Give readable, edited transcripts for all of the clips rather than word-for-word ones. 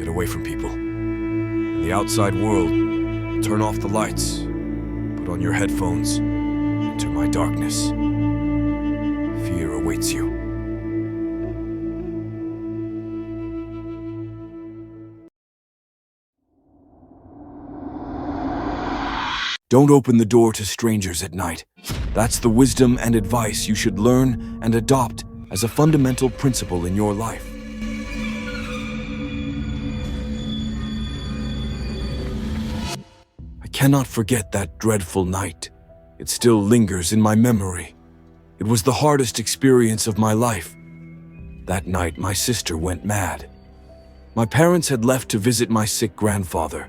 get away from people. In the outside world, turn off the lights, put on your headphones, enter my darkness. Fear awaits you. Don't open the door to strangers at night. That's the wisdom and advice you should learn and adopt as a fundamental principle in your life. I cannot forget that dreadful night. It still lingers in my memory. It was the hardest experience of my life. That night, my sister went mad. My parents had left to visit my sick grandfather,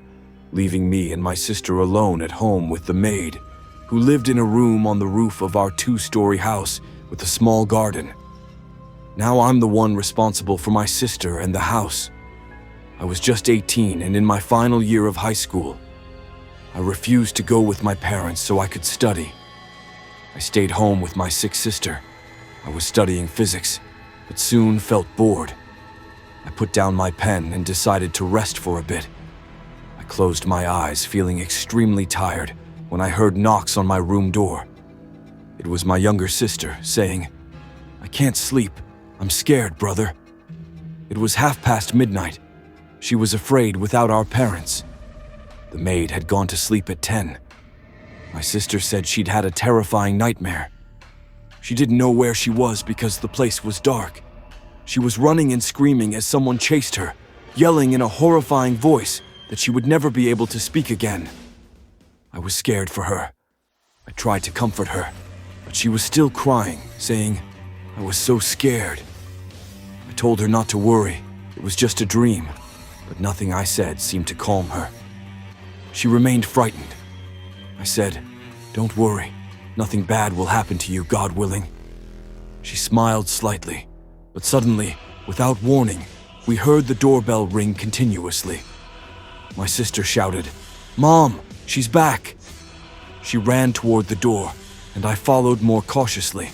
leaving me and my sister alone at home with the maid, who lived in a room on the roof of our 2-story house with a small garden. Now I'm the one responsible for my sister and the house. I was just 18 and in my final year of high school. I refused to go with my parents so I could study. I stayed home with my sick sister. I was studying physics, but soon felt bored. I put down my pen and decided to rest for a bit. I closed my eyes, feeling extremely tired, when I heard knocks on my room door. It was my younger sister saying, "I can't sleep. I'm scared, brother." It was midnight. She was afraid without our parents. The maid had gone to sleep at 10. My sister said she'd had a terrifying nightmare. She didn't know where she was because the place was dark. She was running and screaming as someone chased her, yelling in a horrifying voice that she would never be able to speak again. I was scared for her. I tried to comfort her, but she was still crying, saying, "I was so scared." I told her not to worry, it was just a dream, but nothing I said seemed to calm her. She remained frightened. I said, "Don't worry, nothing bad will happen to you, God willing." She smiled slightly, but suddenly, without warning, we heard the doorbell ring continuously. My sister shouted, "Mom, she's back!" She ran toward the door, and I followed more cautiously.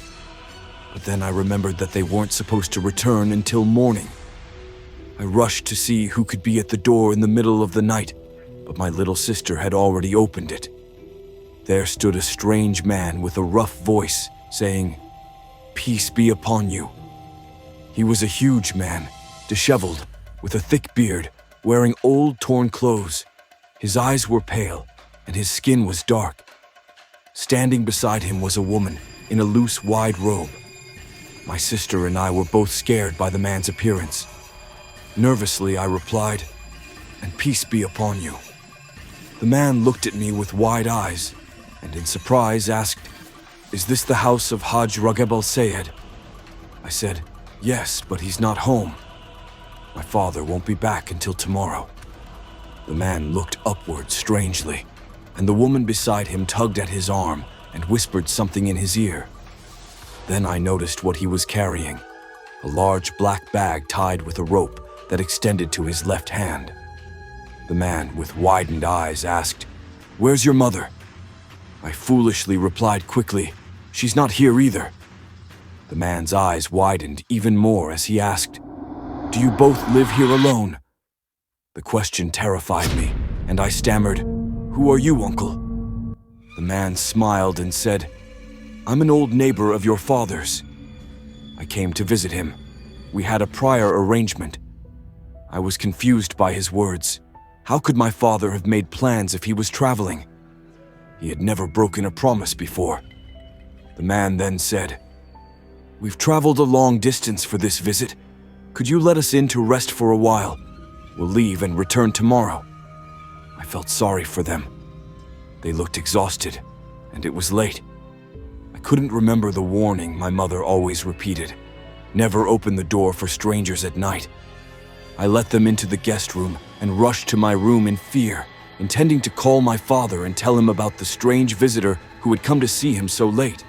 But then I remembered that they weren't supposed to return until morning. I rushed to see who could be at the door in the middle of the night, but my little sister had already opened it. There stood a strange man with a rough voice, saying, "Peace be upon you." He was a huge man, disheveled, with a thick beard, wearing old, torn clothes. His eyes were pale, and his skin was dark. Standing beside him was a woman in a loose, wide robe. My sister and I were both scared by the man's appearance. Nervously, I replied, "And peace be upon you." The man looked at me with wide eyes, and in surprise asked, "Is this the house of Hajj Rageb al-Sayed?" I said, "Yes, but he's not home. My father won't be back until tomorrow." The man looked upward strangely, and the woman beside him tugged at his arm and whispered something in his ear. Then I noticed what he was carrying, a large black bag tied with a rope that extended to his left hand. The man with widened eyes asked, "Where's your mother?" I foolishly replied quickly, "She's not here either." The man's eyes widened even more as he asked, "Do you both live here alone?" The question terrified me, and I stammered, "Who are you, uncle?" The man smiled and said, "I'm an old neighbor of your father's. I came to visit him. We had a prior arrangement." I was confused by his words. How could my father have made plans if he was traveling? He had never broken a promise before. The man then said, "We've traveled a long distance for this visit. Could you let us in to rest for a while? We'll leave and return tomorrow." I felt sorry for them. They looked exhausted, and it was late. I couldn't remember the warning my mother always repeated: never open the door for strangers at night. I let them into the guest room and rushed to my room in fear, intending to call my father and tell him about the strange visitor who had come to see him so late.